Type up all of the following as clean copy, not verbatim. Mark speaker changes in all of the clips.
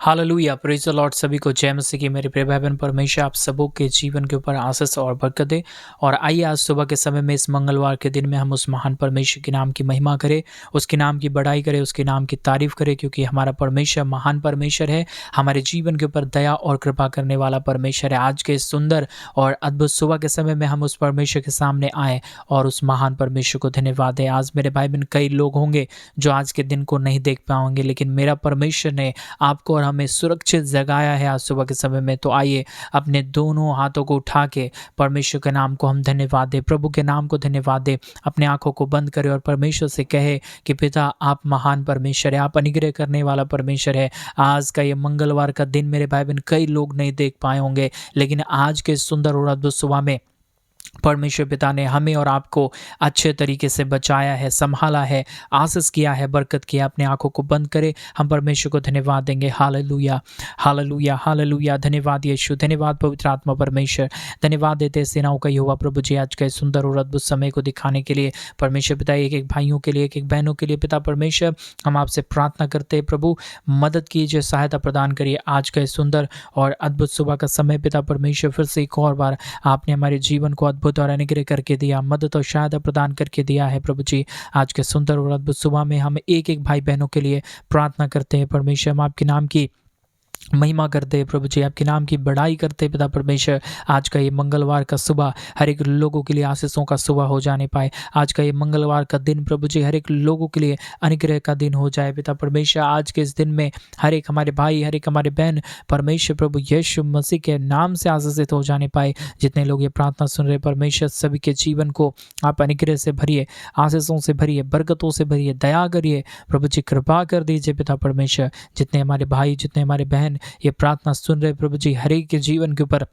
Speaker 1: Hallelujah, praise the Lord. सभी को जय मसीह की। मेरे प्रिय भाई बहन, परमेश्वर आप सबों के जीवन के ऊपर आशीष और बरकत दे। और आइए आज सुबह के समय में, इस मंगलवार के दिन में, हम उस महान परमेश्वर के नाम की महिमा करें, उसके नाम की बड़ाई करें, उसके नाम की तारीफ करें, क्योंकि हमारा परमेश्वर महान परमेश्वर है। हमारे जीवन के ऊपर दया और कृपा करने वाला परमेश्वर है। आज के इस सुंदर और अद्भुत सुबह के समय में हम उस परमेश्वर के सामने आए और उस महान परमेश्वर को धन्यवाद दें। आज मेरे भाई बहन, कई लोग होंगे जो आज के दिन को नहीं देख पाएंगे, लेकिन मेरा परमेश्वर ने आपको और हमें सुरक्षित जगाया है आज सुबह के समय में। तो आइए अपने दोनों हाथों को उठा के परमेश्वर के नाम को हम धन्यवाद दें, प्रभु के नाम को धन्यवाद दें। अपने आंखों को बंद करें और परमेश्वर से कहे कि पिता, आप महान परमेश्वर है, आप अनुग्रह करने वाला परमेश्वर है। आज का ये मंगलवार का दिन मेरे भाई बहन कई लोग नहीं देख पाए होंगे, लेकिन आज के सुंदर और अद्भुत सुबह में परमेश्वर पिता ने हमें और आपको अच्छे तरीके से बचाया है, संभाला है, आशीष किया है, बरकत किया। अपने आंखों को बंद करें, हम परमेश्वर को धन्यवाद देंगे। Hallelujah, hallelujah, hallelujah. धन्यवाद यीशु, धन्यवाद पवित्र आत्मा परमेश्वर। धन्यवाद देते हैं सेनाओं का यहोवा प्रभु जी, आज का सुंदर और अद्भुत समय को दिखाने के लिए। परमेश्वर पिता, एक एक भाइयों के लिए, एक एक बहनों के लिए पिता परमेश्वर, हम आपसे प्रार्थना करते हैं प्रभु, मदद कीजिए, सहायता प्रदान करिए। आज का सुंदर और अद्भुत सुबह का समय पिता परमेश्वर, फिर से एक और बार आपने हमारे जीवन को अद्भुत और अनुग्रह करके दिया, मदद और सहायता प्रदान करके दिया है प्रभु जी। आज के सुंदर और अद्भुत सुबह में हम एक एक भाई बहनों के लिए प्रार्थना करते हैं परमेश्वर। हम आपके नाम की महिमा करते हैं प्रभु जी, आपके नाम की बड़ाई करते हैं पिता परमेश्वर। आज का ये मंगलवार का सुबह हर एक लोगों के लिए आशीषों का सुबह हो जाने पाए। आज का ये मंगलवार का दिन प्रभु जी हर एक लोगों के लिए अनुग्रह का दिन हो जाए पिता परमेश्वर। आज के इस दिन में हर एक हमारे भाई, हर एक हमारे बहन परमेश्वर प्रभु यीशु मसीह के नाम से आशीषित हो जाने पाए। जितने लोग ये प्रार्थना सुन रहे परमेश्वर, सभी के जीवन को आप अनुग्रह से भरिए, आशीषों से भरिए, बरकतों से भरिए, दया करिए प्रभु जी, कृपा कर दीजिए पिता परमेश्वर। जितने हमारे भाई, जितने हमारे बहन ये प्रार्थना सुन रहे प्रभु जी, हर एक के जीवन के ऊपर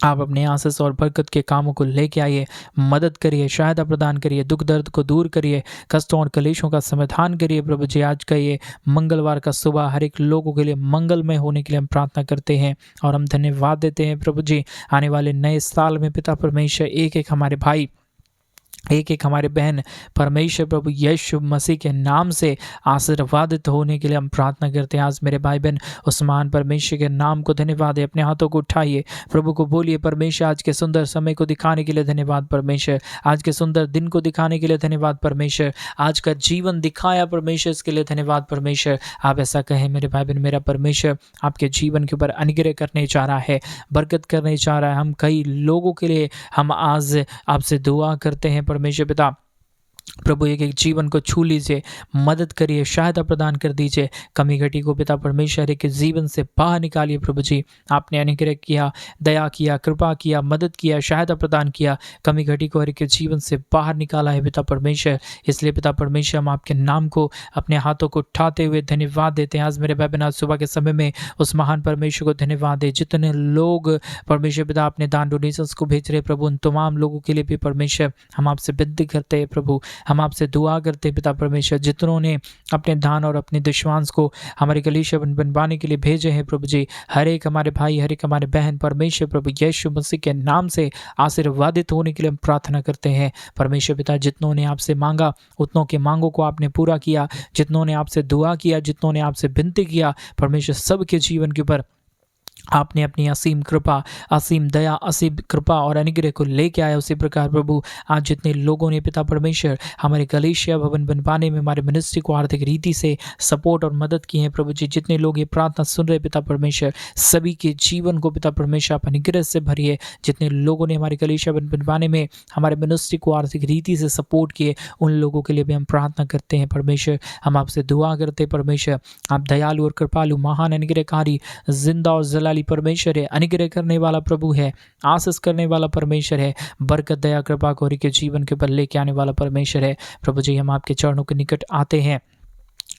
Speaker 1: आप अपने आशीष और बरकत के कामों को लेके आइए, मदद करिए, सहायता प्रदान करिए, दुख दर्द को दूर करिए, कष्टों और कलेशों का समाधान करिए प्रभु जी। आज का ये मंगलवार का सुबह हर एक लोगों के लिए मंगलमय होने के लिए हम प्रार्थना करते हैं और हम धन्यवाद देते हैं प्रभु जी। आने वाले नए साल में पिता परमेश्वर, एक एक हमारे भाई, एक एक हमारे बहन परमेश्वर प्रभु यीशु मसीह के नाम से आशीर्वादित होने के लिए हम प्रार्थना करते हैं। आज मेरे भाई बहन उस महान परमेश्वर के नाम को धन्यवाद है। अपने हाथों को उठाइए, प्रभु को बोलिए, परमेश्वर आज के सुंदर समय को दिखाने के लिए धन्यवाद परमेश्वर, आज के सुंदर दिन को दिखाने के लिए धन्यवाद परमेश्वर, आज का जीवन दिखाया परमेश्वर, इसके लिए धन्यवाद परमेश्वर। आप ऐसा कहें मेरे भाई बहन, मेरा परमेश्वर आपके जीवन के ऊपर अनुग्रह करने जा रहा है, बरकत करने जा रहा है। हम कई लोगों के लिए हम आज आपसे दुआ करते हैं परमेश्वर पिता, प्रभु एक एक जीवन को छू लीजिए, मदद करिए, सहायता प्रदान कर दीजिए। कमी घटी को पिता परमेश्वर के जीवन से बाहर निकालिए प्रभु जी। आपने अनुग्रह किया, दया किया, कृपा किया, मदद किया, सहायता प्रदान किया, कमी घटी को हर एक जीवन से बाहर निकाला है पिता परमेश्वर। इसलिए पिता परमेश्वर, हम आपके नाम को अपने हाथों को उठाते हुए धन्यवाद देते हैं। आज मेरे भाई बहन, आज सुबह के समय में उस महान परमेश्वर को धन्यवाद दे। जितने लोग परमेश्वर पिता अपने दान डोनेशंस को भेज रहे प्रभु, उन तमाम लोगों के लिए भी परमेश्वर हम आपसे विनती करते हैं प्रभु, हम आपसे दुआ करते हैं पिता परमेश्वर। जितनों ने अपने दान और अपने दशवांश को हमारे कलीसिया बनवाने के लिए भेजे हैं प्रभु जी, हर एक हमारे भाई, हर एक हमारे बहन परमेश्वर प्रभु यीशु मसीह के नाम से आशीर्वादित होने के लिए हम प्रार्थना करते हैं परमेश्वर पिता। जितनों ने आपसे मांगा, उतनों के मांगों को आपने पूरा किया। जितनों ने आपसे दुआ किया, जितनों ने आपसे विनती किया परमेश्वर, सबके जीवन के ऊपर आपने अपनी असीम कृपा, असीम दया, असीम कृपा और अनुग्रह को लेके आया। उसी प्रकार प्रभु, आज जितने लोगों ने पिता परमेश्वर हमारे कलीसिया भवन बनवाने में हमारे मिनिस्ट्री को आर्थिक रीति से सपोर्ट और मदद की है प्रभु जी, जितने लोग ये प्रार्थना सुन रहे पिता परमेश्वर, सभी के जीवन को पिता परमेश्वर आप अनुग्रह से भरिए। जितने लोगों ने हमारे कलीसिया भवन बनवाने में हमारे मिनिस्ट्री को आर्थिक रीति से सपोर्ट किए, उन लोगों के लिए भी हम प्रार्थना करते हैं परमेश्वर। हम आपसे दुआ करते हैं परमेश्वर, आप दयालु और कृपालु, महान अनुग्रहकारी, जिंदा और जलाली परमेश्वर है, अनुग्रह करने वाला प्रभु है, आशीष करने वाला परमेश्वर है, बरकत, दया, कृपा को के जीवन के ऊपर लेके आने वाला परमेश्वर है प्रभु जी। हम आपके चरणों के निकट आते हैं,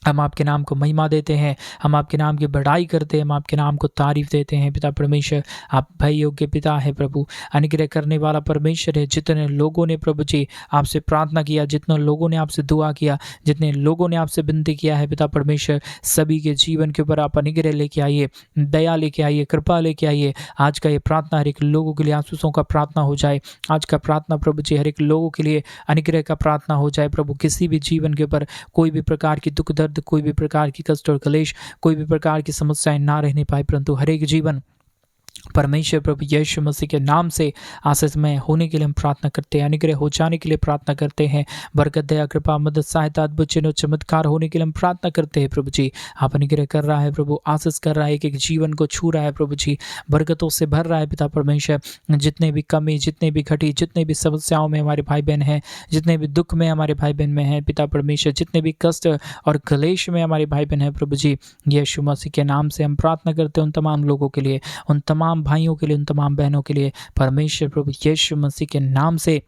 Speaker 1: हम आपके नाम को महिमा देते हैं, हम आपके नाम की बड़ाई करते हैं, हम आपके नाम को तारीफ देते हैं पिता परमेश्वर। आप भय योग्य पिता है प्रभु, अनुग्रह करने वाला परमेश्वर है। जितने लोगों ने प्रभु जी आपसे प्रार्थना किया, जितने लोगों ने आपसे दुआ किया, जितने लोगों ने आपसे विनती किया है पिता परमेश्वर, सभी के जीवन के ऊपर आप अनुग्रह लेके आइए, दया लेके आइए, कृपा लेके आइए। आज का ये प्रार्थना हर एक लोगों के लिए आंसुओं का प्रार्थना हो जाए। आज का प्रार्थना प्रभु जी हर एक लोगों के लिए अनुग्रह का प्रार्थना हो जाए प्रभु। किसी भी जीवन के ऊपर कोई भी प्रकार की दुख दर्द, कोई भी प्रकार की कष्ट और क्लेश, कोई भी प्रकार की समस्याएं ना रहने पाए, परंतु हर एक जीवन परमेश्वर प्रभु यीशु मसीह के नाम से आशीषमय होने के लिए हम प्रार्थना करते हैं, अनुग्रह हो जाने के लिए प्रार्थना करते हैं, बरकत, दया, कृपा, मदद, सहायता, अद्भुत चिन्ह, चमत्कार होने के लिए हम प्रार्थना करते हैं। प्रभु जी, आप अनुग्रह कर रहा है प्रभु, आशीष कर रहा है, एक एक जीवन को छू रहा है प्रभु जी, बरकतों से भर रहा है पिता परमेश्वर। जितने भी कमी, जितने भी घटी, जितने भी समस्याओं में हमारे भाई बहन हैं, जितने भी दुख में हमारे भाई बहन में हैं पिता परमेश्वर, जितने भी कष्ट और क्लेश में हमारे भाई बहन हैं प्रभु जी, यीशु मसीह के नाम से हम प्रार्थना करते हैं उन तमाम लोगों के लिए, उन तमाम भाइयों के लिए, उन तमाम बहनों के लिए परमेश्वर प्रभु यीशु मसीह के नाम से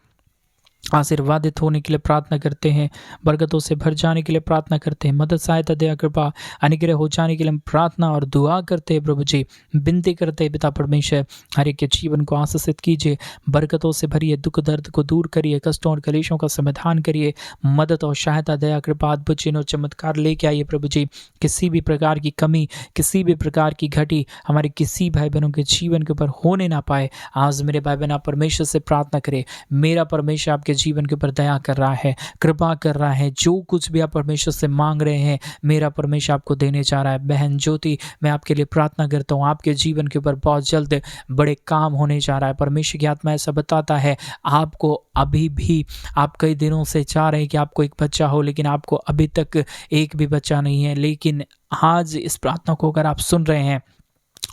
Speaker 1: आशीर्वादित होने के लिए प्रार्थना करते हैं, बरकतों से भर जाने के लिए प्रार्थना करते हैं, मदद, सहायता, दया, कृपा, अनुग्रह हो जाने के लिए हम प्रार्थना और दुआ करते हैं प्रभु जी, विनती करते हैं पिता परमेश्वर, हर एक के जीवन को आशीषित कीजिए, बरकतों से भरिए, दुख दर्द को दूर करिए, कष्टों और कलेशों का समाधान करिए, मदद और सहायता, दया, कृपा, अद्भुत चिन्ह और चमत्कार लेके आइए प्रभु जी। किसी भी प्रकार की कमी, किसी भी प्रकार की घटी हमारे किसी भाई बहनों के जीवन के ऊपर होने ना पाए। आज मेरे भाई बहन आप परमेश्वर से प्रार्थना करें, मेरा परमेश्वर आपके जीवन के ऊपर दया कर रहा है, कृपा कर रहा है, जो कुछ भी आप परमेश्वर से मांग रहे हैं मेरा परमेश्वर आपको देने जा रहा है। बहन ज्योति, मैं आपके लिए प्रार्थना करता हूँ, आपके जीवन के ऊपर बहुत जल्द बड़े काम होने जा रहा है। परमेश्वर की आत्मा ऐसा बताता है, आपको अभी भी, आप कई दिनों से चाह रहे हैं कि आपको एक बच्चा हो, लेकिन आपको अभी तक एक भी बच्चा नहीं है। लेकिन आज इस प्रार्थना को अगर आप सुन रहे हैं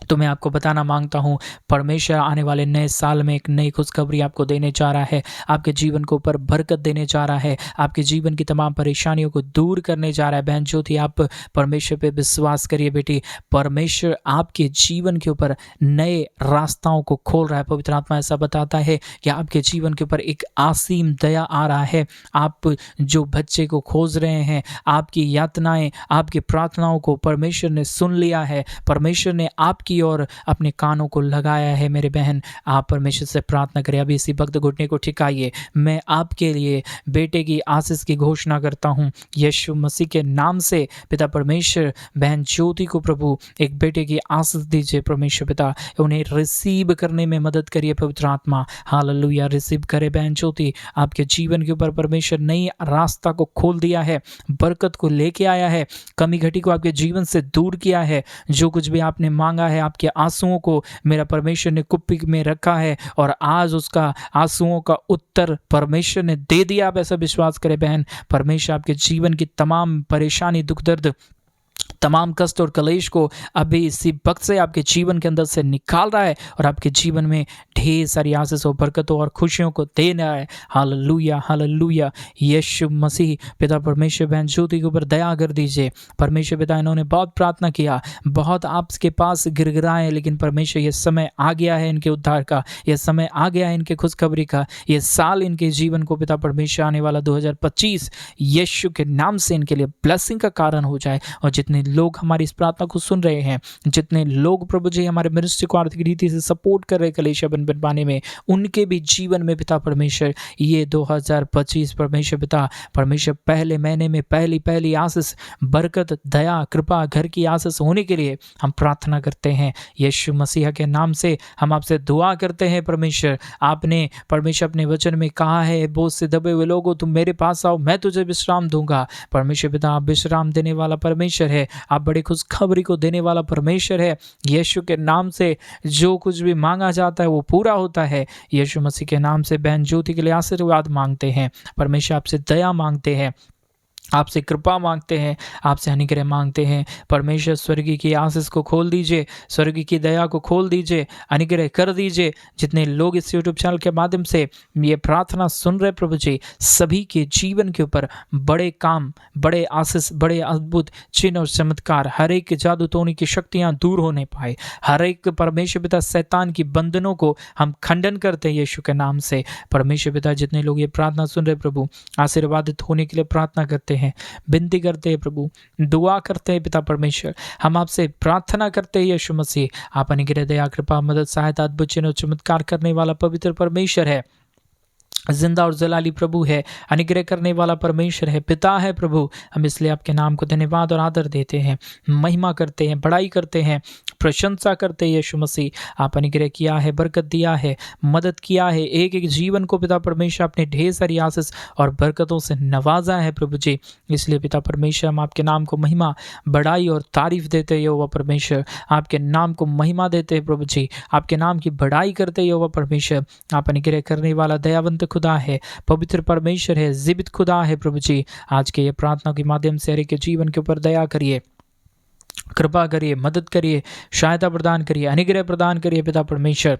Speaker 1: तो मैं आपको बताना मांगता हूँ, परमेश्वर आने वाले नए साल में एक नई खुशखबरी आपको देने जा रहा है, आपके जीवन के ऊपर बरकत देने जा रहा है, आपके जीवन की तमाम परेशानियों को दूर करने जा रहा है। बहन ज्योति, आप परमेश्वर पे विश्वास करिए बेटी, परमेश्वर आपके जीवन के ऊपर नए रास्ताओं को खोल रहा है। पवित्र आत्मा ऐसा बताता है कि आपके जीवन के ऊपर एक असीम दया आ रहा है। आप जो बच्चे को खोज रहे हैं, आपकी यातनाएं, आपकी प्रार्थनाओं को परमेश्वर ने सुन लिया है, परमेश्वर ने आपकी और अपने कानों को लगाया है। मेरे बहन, आप परमेश्वर से प्रार्थना करें, अभी इसी वक्त घुटने को ठिकाइए। मैं आपके लिए बेटे की आशीष की घोषणा करता हूँ यीशु मसीह के नाम से। पिता परमेश्वर, बहन ज्योति को प्रभु एक बेटे की आशीष दीजिए परमेश्वर पिता, उन्हें रिसीव करने में मदद करिए पवित्र आत्मा। हालेलुया, रिसीव करे बहन ज्योति, आपके जीवन के ऊपर परमेश्वर नई रास्ता को खोल दिया है, बरकत को लेके आया है, कमी घटी को आपके जीवन से दूर किया है। जो कुछ भी आपने मांगा है, आपके आंसुओं को मेरा परमेश्वर ने कुप्पी में रखा है और आज उसका आंसुओं का उत्तर परमेश्वर ने दे दिया। आप ऐसा विश्वास करें बहन, परमेश्वर आपके जीवन की तमाम परेशानी, दुख दर्द, तमाम कष्ट और कलेश को अभी इसी वक्त से आपके जीवन के अंदर से निकाल रहा है और आपके जीवन में ढेर सारी आशीष और बरकतों और खुशियों को दे रहा है। Hallelujah, hallelujah. यीशु मसीह पिता परमेश्वर बहन ज्योति के ऊपर दया कर दीजिए। परमेश्वर पिता, इन्होंने बहुत प्रार्थना किया, बहुत आपके पास गिड़गिड़ाए, लेकिन परमेश्वर ये समय आ गया है इनके उद्धार का, यह समय आ गया है इनके खुशखबरी का। ये साल इनके जीवन को पिता परमेश्वर आने वाला 2025 यीशु के नाम से इनके लिए ब्लेसिंग का कारण हो जाए। और जितने लोग हमारी इस प्रार्थना को सुन रहे हैं, जितने लोग प्रभु जी हमारे मिनिस्ट्री को आर्थिक रीति से सपोर्ट कर रहे कलीसिया बन पाने में, उनके भी जीवन में पिता परमेश्वर ये 2025 परमेश्वर पिता परमेश्वर पहले महीने में पहली आशीष, बरकत, दया, कृपा, घर की आशीष होने के लिए हम प्रार्थना करते हैं यीशु मसीह के नाम से। हम आपसे दुआ करते हैं परमेश्वर, आपने परमेश्वर अपने वचन में कहा है, बोझ से दबे हुए लोगों तुम मेरे पास आओ, मैं तुझे विश्राम दूंगा। परमेश्वर पिता, आप विश्राम देने वाला परमेश्वर है, आप बड़ी खुशखबरी को देने वाला परमेश्वर है। यीशु के नाम से जो कुछ भी मांगा जाता है वो पूरा होता है। यीशु मसीह के नाम से बहन ज्योति के लिए आशीर्वाद मांगते हैं, परमेश्वर आपसे दया मांगते हैं, आपसे कृपा मांगते हैं, आपसे अनुग्रह मांगते हैं। परमेश्वर स्वर्गीय की आशीष को खोल दीजिए, स्वर्गीय की दया को खोल दीजिए, अनुग्रह कर दीजिए। जितने लोग इस यूट्यूब चैनल के माध्यम से ये प्रार्थना सुन रहे प्रभु जी, सभी के जीवन के ऊपर बड़े काम, बड़े आशीष, बड़े अद्भुत चिन्ह और चमत्कार, हर एक जादू टोनी की शक्तियाँ दूर होने पाए। हर एक परमेश्वर पिता शैतान की बंधनों को हम खंडन करते हैं यीशु के नाम से। परमेश्वर पिता, जितने लोग ये प्रार्थना सुन रहे प्रभु, आशीर्वादित होने के लिए प्रार्थना करते हैं, विनती करते हैं प्रभु, दुआ करते हैं पिता परमेश्वर, हम आपसे प्रार्थना करते हैं यीशु मसीह, आप अनुग्रह, दया, कृपा, मदद, सहायता, अद्भुत चिन्ह और चमत्कार करने वाला पवित्र परमेश्वर है, जिंदा और जलाली प्रभु है, अनुग्रह करने वाला परमेश्वर है, पिता है प्रभु। हम इसलिए आपके नाम को धन्यवाद और आदर देते हैं, महिमा करते हैं, बड़ाई करते हैं। प्रशंसा करते हैं यीशु मसीह। आप अनुग्रह किया है, बरकत दिया है, मदद किया है, एक एक जीवन को पिता परमेश्वर अपने ढेर सारी आशीष और बरकतों से नवाजा है प्रभु जी। इसलिए पिता परमेश्वर हम आपके नाम को महिमा, बड़ाई और तारीफ देते हैं यहोवा परमेश्वर। आपके नाम को महिमा देते हैं प्रभु जी, आपके नाम की बड़ाई करते हैं यहोवा परमेश्वर। आप अनुग्रह करने वाला दयावंत खुदा है, पवित्र परमेश्वर है, जीवित खुदा है प्रभु जी। आज के ये प्रार्थना के माध्यम से हर एक के जीवन के ऊपर दया करिए, कृपा करिए, मदद करिए, सहायता प्रदान करिए, अनुग्रह प्रदान करिए पिता परमेश्वर।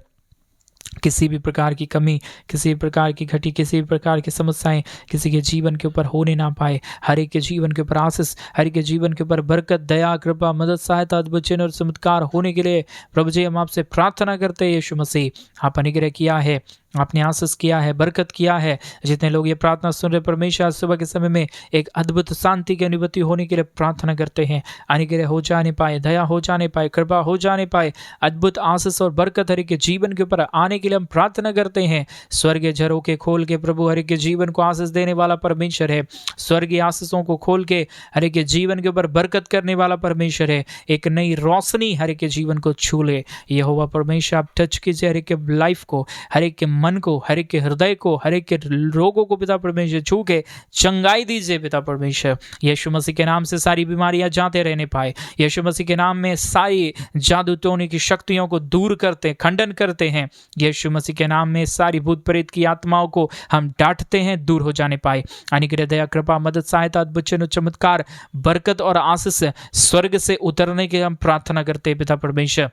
Speaker 1: किसी भी प्रकार की कमी, किसी भी प्रकार की घटी, किसी भी प्रकार की समस्याएं किसी के जीवन के ऊपर होने ना पाए। हर एक के जीवन के ऊपर आशीष, हर एक के जीवन के ऊपर बरकत, दया, कृपा, मदद, सहायता, अद्भुत चिन्ह और चमत्कार होने के लिए प्रभु जी हम आपसे प्रार्थना करते हैं यीशु मसीह। आप अनुग्रह किया है, आपने आशीष किया है, बरकत किया है। जितने लोग ये प्रार्थना सुन रहे परमेश्वर, आज सुबह के समय में एक अद्भुत शांति की अनुभूति होने के लिए प्रार्थना करते हैं। अनुग्रह हो जाने पाए, दया हो जाने पाए, कृपा हो जाने पाए, अद्भुत आशीष और बरकत हर एक के जीवन के ऊपर आने के लिए हम प्रार्थना करते हैं। स्वर्गीय झरोखे खोल के प्रभु हर एक के जीवन को आशीष देने वाला परमेश्वर है। स्वर्गीय आशीषों को खोल के हर एक के जीवन के ऊपर बरकत करने वाला परमेश्वर है। एक नई रोशनी हर एक के जीवन को छू ले यहोवा परमेश्वर। आप टच कीजिए हर एक के लाइफ को, हर एक के मन को, हर एक के हृदय को, हर एक के रोगों को पिता परमेश्वर छू के चंगाई दीजिए पिता परमेश्वर। यीशु मसीह के नाम से सारी बीमारियां जाते रहने पाए। यीशु मसीह के नाम में सारी जादू टोने की शक्तियों को दूर करते, खंडन करते हैं। यीशु मसीह के नाम में सारी भूत प्रेत की आत्माओं को हम डांटते हैं, दूर हो जाने पाए। अनुग्रह, दया, कृपा, मदद, सहायता, अद्भुत चिन्ह, चमत्कार, बरकत और आशीष स्वर्ग से उतरने के हम प्रार्थना करते हैं पिता परमेश्वर।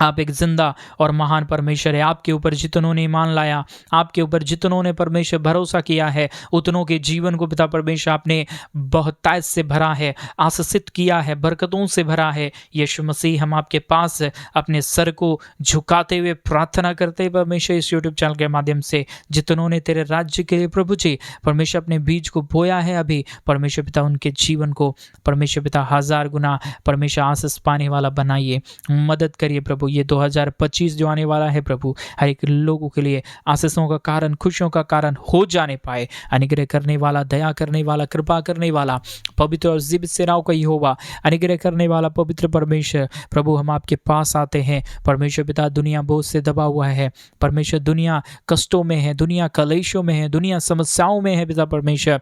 Speaker 1: आप एक जिंदा और महान परमेश्वर है। आपके ऊपर जितनों ने ईमान लाया, आपके ऊपर जितनों ने परमेश्वर भरोसा किया है, उतनों के जीवन को पिता परमेश्वर आपने बहुतायत से भरा है, आशीषित किया है, बरकतों से भरा है। यीशु मसीह हम आपके पास अपने सर को झुकाते हुए प्रार्थना करते हैं परमेश्वर। इस यूट्यूब चैनल के माध्यम से जितनों ने तेरे राज्य के लिए प्रभु जी परमेश्वर अपने बीज को बोया है, अभी परमेश्वर पिता उनके जीवन को परमेश्वर पिता 1000 गुना परमेश्वर आशीष पाने वाला बनाइए, मदद करिए प्रभु। ये 2025 जो आने वाला है प्रभु, हर एक लोगों के लिए आशीषों का कारण, खुशियों का कारण हो जाने पाए। अनुग्रह करने वाला, दया करने वाला, कृपा करने वाला, पवित्र और जीवित सेनाओं का यहोवा, अनुग्रह करने वाला पवित्र परमेश्वर प्रभु, हम आपके पास आते हैं परमेश्वर पिता। दुनिया बोझ से दबा हुआ है परमेश्वर, दुनिया कष्टों में है, दुनिया कलेशों में है, दुनिया समस्याओं में है पिता परमेश्वर।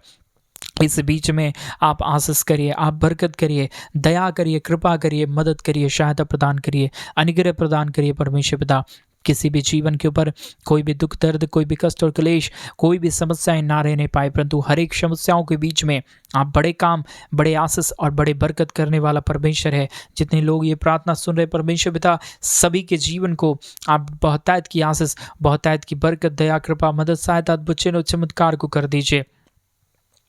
Speaker 1: इस बीच में आप आशीष करिए, आप बरकत करिए, दया करिए, कृपा करिए, मदद करिए, सहायता प्रदान करिए, अनुग्रह प्रदान करिए परमेश्वर पिता। किसी भी जीवन के ऊपर कोई भी दुख दर्द, कोई भी कष्ट और क्लेश, कोई भी समस्याएं ना रहने पाए, परंतु हर एक समस्याओं के बीच में आप बड़े काम, बड़े आशीष और बड़े बरकत करने वाला परमेश्वर है। जितने लोग ये प्रार्थना सुन रहे परमेश्वर पिता, सभी के जीवन को आप बहुतायत की आशीष, बहुतायत की बरकत, दया, कृपा, मदद, सहायता, अद्भुत चिन्ह और चमत्कार को कर दीजिए,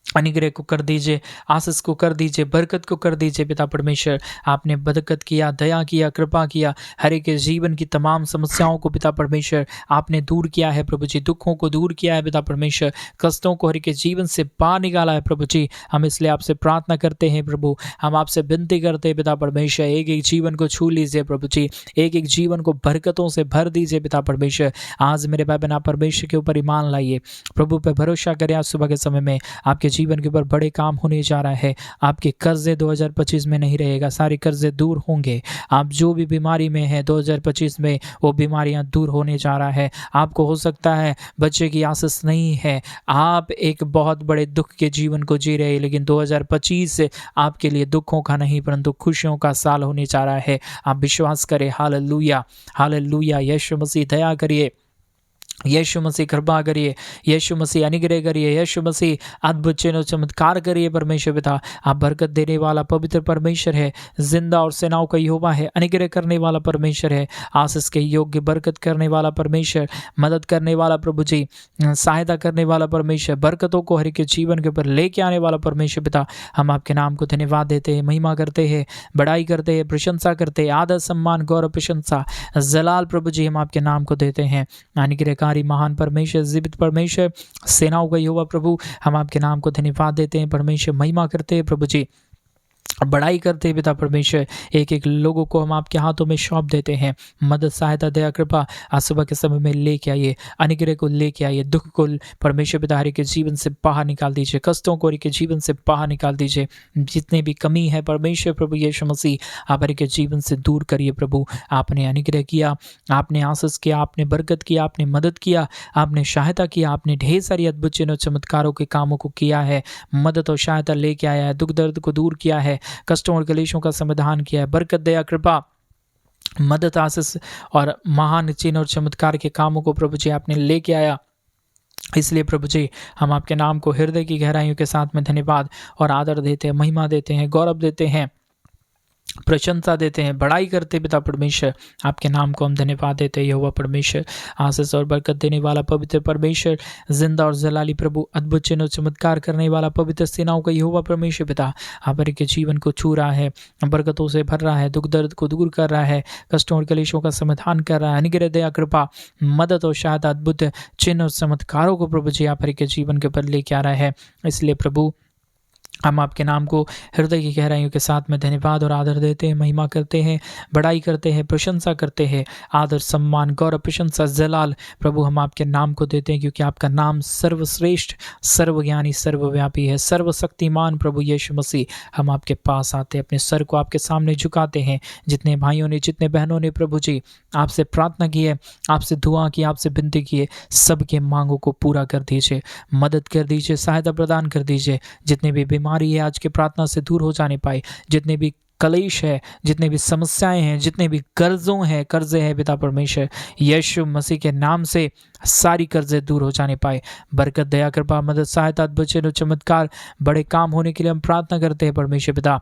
Speaker 1: अनुग्रह को कर दीजिए, आशीष को कर दीजिए, बरकत को कर दीजिए पिता परमेश्वर। आपने बरकत किया, दया किया, कृपा किया, हर एक के जीवन की तमाम समस्याओं को पिता परमेश्वर आपने दूर किया है प्रभु जी, दुखों को दूर किया है पिता परमेश्वर, कष्टों को हर एक के जीवन से बाहर निकाला है प्रभु जी। हम इसलिए आपसे प्रार्थना करते हैं प्रभु, हम आपसे विनती करते हैं पिता परमेश्वर, एक एक जीवन को छू लीजिए प्रभु जी, एक एक जीवन को बरकतों से भर दीजिए पिता परमेश्वर। आज मेरे भाई बहन, आप परमेश्वर के ऊपर ईमान लाइए, प्रभु पर भरोसा करें। आज सुबह के समय में आपके जीवन के ऊपर बड़े काम होने जा रहा है। आपके कर्जे 2025 में नहीं रहेगा, सारे कर्जे दूर होंगे। आप जो भी बीमारी में है 2025 में वो बीमारियां दूर होने जा रहा है। आपको हो सकता है बच्चे की आशीष नहीं है, आप एक बहुत बड़े दुख के जीवन को जी रहे हैं, लेकिन 2025 आपके लिए दुखों का नहीं परंतु खुशियों का साल होने जा रहा है। आप विश्वास करें। Hallelujah, hallelujah. यीशु मसीह दया करिए, यीशु मसीह कृपा करिए, यीशु मसीह अनुग्रह करिए, यीशु मसीह अद्भुत चिन्ह चमत्कार करिए परमेश्वर पिता। आप बरकत देने वाला पवित्र परमेश्वर है, जिंदा और सेनाओं का यहोवा है, अनुग्रह करने वाला परमेश्वर है, आशीष के योग्य बरकत करने वाला परमेश्वर, मदद करने वाला प्रभु जी, सहायता करने वाला परमेश्वर, बरकतों को हर के जीवन के ऊपर लेके आने वाला परमेश्वर पिता। हम आपके नाम को धन्यवाद देते हैं, महिमा करते हैं, बड़ाई करते हैं, प्रशंसा करते हैं, आदर सम्मान गौरव प्रशंसा जलाल प्रभु जी हम आपके नाम को देते हैं। अनुग्रह महान परमेश्वर, जीवित परमेश्वर, सेनाओं का यहोवा प्रभु, हम आपके नाम को धन्यवाद देते हैं परमेश्वर, महिमा करते हैं प्रभु जी। बड़ाई करते हैं पिता परमेश्वर। एक एक लोगों को हम आपके हाथों में सौंप देते हैं। मदद, सहायता, दया, कृपा आज सुबह के समय में लेके आइए। अनुग्रह को लेके आइए। दुख को परमेश्वर पिता हरि के जीवन से बाहर निकाल दीजिए। कष्टों को हरि के जीवन से बाहर निकाल दीजिए। जितने भी कमी है परमेश्वर प्रभु यीशु मसीह आप हरि के जीवन से दूर करिए। प्रभु आपने अनुग्रह किया, आपने आशीष किया, आपने बरकत किया, आपने मदद किया, आपने सहायता किया, आपने ढेर सारी अद्भुत चिन्हों चमत्कारों के कामों को किया है। मदद और सहायता लेके आया है। दुख दर्द को दूर किया है। कष्टों और कलेशों का समाधान किया है। बरकत, दया, कृपा, मदद, आशीष और महान चिन्ह और चमत्कार के कामों को प्रभु जी आपने लेके आया। इसलिए प्रभु जी हम आपके नाम को हृदय की गहराइयों के साथ में धन्यवाद और आदर देते हैं, महिमा देते हैं, गौरव देते हैं, प्रशंसा देते हैं, बड़ाई करते पिता परमेश्वर। आपके नाम को हम धन्यवाद देते हैं। यहोवा परमेश्वर, आशीष और बरकत देने वाला पवित्र परमेश्वर, जिंदा और जलाली प्रभु, अद्भुत चिन्ह और चमत्कार करने वाला पवित्र सेनाओं का यहोवा परमेश्वर पिता आप हर के जीवन को छू रहा है, बरकतों से भर रहा है, दुख दर्द को दूर कर रहा है, कष्टों और कलेशों का समाधान कर रहा है। अनुग्रह, दया, कृपा, मदद और सहायता, अद्भुत चिन्ह और चमत्कारों को प्रभु जी आप हर के जीवन के ऊपर लेके आ रहा है। इसलिए प्रभु हम आपके नाम को हृदय की गहराइयों के साथ में धन्यवाद और आदर देते हैं, महिमा करते हैं, बड़ाई करते हैं, प्रशंसा करते हैं। आदर, सम्मान, गौरव, प्रशंसा, जलाल प्रभु हम आपके नाम को देते हैं, क्योंकि आपका नाम सर्वश्रेष्ठ, सर्वज्ञानी, सर्वव्यापी है, सर्वशक्तिमान प्रभु यीशु मसीह। हम आपके पास आते हैं, अपने सर को आपके सामने झुकाते हैं। जितने भाइयों ने, जितने बहनों ने प्रभु जी आपसे प्रार्थना की है, आपसे दुआ की, आपसे विनती की है, सबके मांगों को पूरा कर दीजिए, मदद कर दीजिए, सहायता प्रदान कर दीजिए। जितने भी बीमारी है आज के प्रार्थना से दूर हो जाने पाए, जितने भी कलेश है, जितने भी समस्याएं हैं, जितने भी कर्जे हैं पिता परमेश्वर यीशु मसीह के नाम से सारी कर्जे दूर हो जाने पाए। बरकत, दया, कृपा, मदद, सहायता, अद्भुत चिन्ह, चमत्कार, बड़े काम होने के लिए हम प्रार्थना करते हैं परमेश्वर पिता।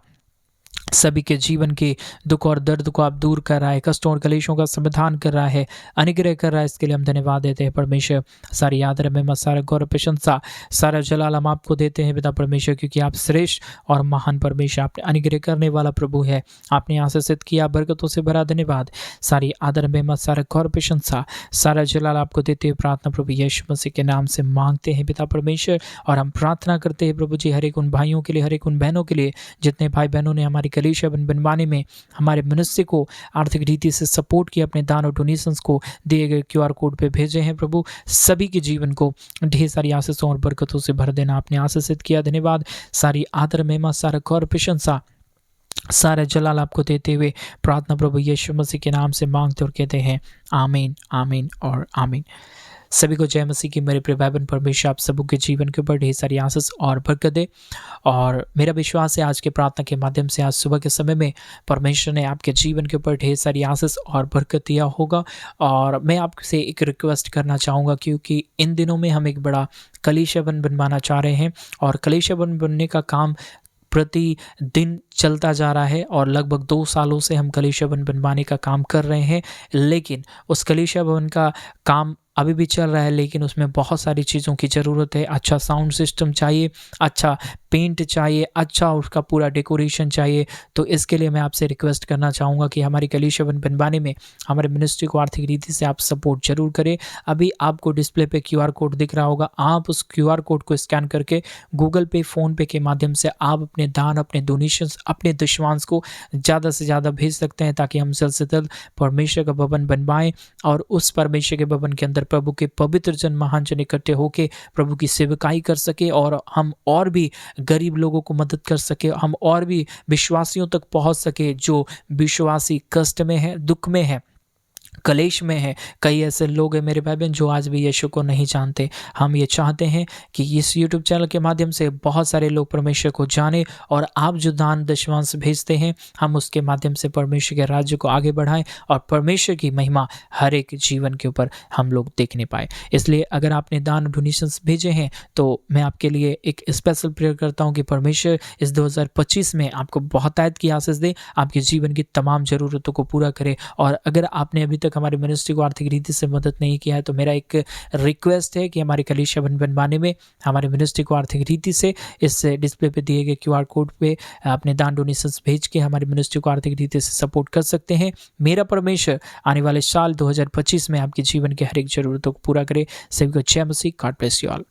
Speaker 1: सभी के जीवन के दुख और दर्द को आप दूर कर रहा है, कष्टों और कलेशों का समाधान कर रहा है, अनुग्रह कर रहा है। इसके लिए हम धन्यवाद देते हैं परमेश्वर। सारी आदर, महिमा, सारा गौरव, प्रशंसा, सारा जलाल हम आपको देते हैं पिता परमेश्वर, क्योंकि आप श्रेष्ठ और महान परमेश्वर, आपने अनुग्रह करने वाला प्रभु है। आपने आशीषित किया, बरकतों से भरा। धन्यवाद। सारी आदर, महिमा, सारा गौरव, प्रशंसा, सारा जलाल आपको देते हुए प्रार्थना प्रभु यीशु मसीह के नाम से मांगते हैं पिता परमेश्वर। और हम प्रार्थना करते हैं प्रभु जी हर एक उन भाइयों के लिए, हर एक उन बहनों के लिए, जितने भाई बहनों ने हमारी कलीसिया बनवाने में हमारे मनुष्य को आर्थिक रीति से सपोर्ट किया, अपने दान और डोनेशंस को दिए गए QR कोड पे भेजे हैं प्रभु। सभी के जीवन को ढेर सारी आशीषों और बरकतों से भर देना आपने आशीषित किया। धन्यवाद। सारी आदर, महिमा, सारा गौरव, प्रशंसा, सारा जलाल आपको देते हुए प्रार्थना प्रभु यीशु मसीह के नाम से मांगते और कहते हैं आमीन, आमीन और आमीन। सभी को जय मसीह की। मेरे प्रिय भाई बहन, परमेश्वर आप सबों के जीवन के ऊपर ढेर सारी आशीष और बरकत दे। और मेरा विश्वास है आज के प्रार्थना के माध्यम से, आज सुबह के समय में परमेश्वर ने आपके जीवन के ऊपर ढेर सारी आशीष और बरकत दिया होगा। और मैं आपसे एक रिक्वेस्ट करना चाहूँगा, क्योंकि इन दिनों में हम एक बड़ा कलीसिया बनवाना चाह रहे हैं, और कलीसिया बनने का काम प्रतिदिन चलता जा रहा है, और लगभग 2 सालों से हम कलीसिया बनवाने का काम कर रहे हैं। लेकिन उस कलीसिया भवन का काम अभी भी चल रहा है, लेकिन उसमें बहुत सारी चीज़ों की ज़रूरत है। अच्छा साउंड सिस्टम चाहिए, अच्छा पेंट चाहिए, अच्छा उसका पूरा डेकोरेशन चाहिए। तो इसके लिए मैं आपसे रिक्वेस्ट करना चाहूँगा कि हमारी कलीसिया बनवाने में हमारे मिनिस्ट्री को आर्थिक रीति से आप सपोर्ट जरूर करें। अभी आपको डिस्प्ले पे QR कोड दिख रहा होगा, आप उस QR कोड को स्कैन करके गूगल पे, फ़ोन पे के माध्यम से आप अपने दान, अपने डोनेशंस, अपने दशमांश को ज़्यादा से ज़्यादा भेज सकते हैं, ताकि हम जल्द से जल्द परमेश्वर का भवन बनवाएं, और उस परमेश्वर के भवन के अंदर प्रभु के पवित्र जन, महान जन इकट्ठे होकर प्रभु की सेवकाई कर सके, और हम और भी गरीब लोगों को मदद कर सके, हम और भी विश्वासियों तक पहुंच सके जो विश्वासी कष्ट में है, दुख में है, कलेश में है। कई ऐसे लोग हैं मेरे भाई बहन जो आज भी यीशु को नहीं जानते। हम ये चाहते हैं कि इस YouTube चैनल के माध्यम से बहुत सारे लोग परमेश्वर को जाने, और आप जो दान दशमांश भेजते हैं, हम उसके माध्यम से परमेश्वर के राज्य को आगे बढ़ाएं, और परमेश्वर की महिमा हर एक जीवन के ऊपर हम लोग देखने पाए। इसलिए अगर आपने दान डोनेशंस भेजे हैं, तो मैं आपके लिए एक स्पेशल प्रेयर करता हूँ कि परमेश्वर इस 2025 में आपको बहुतायत की आशीष दे, आपके जीवन की तमाम ज़रूरतों को पूरा करे। और अगर आपने अभी तक हमारी मिनिस्ट्री को आर्थिक रीति से मदद नहीं किया है, तो मेरा एक रिक्वेस्ट है कि हमारी कलीसिया बनवाने में हमारे मिनिस्ट्री को आर्थिक रीति से इस डिस्प्ले पे दिए गए QR कोड पे अपने दान डोनेशंस भेज के हमारी मिनिस्ट्री को आर्थिक रीति से सपोर्ट कर सकते हैं। मेरा परमेश्वर आने वाले साल 2025 में आपके जीवन के हर एक ज़रूरतों को पूरा करे। सभी को जय मसीह। God bless you all.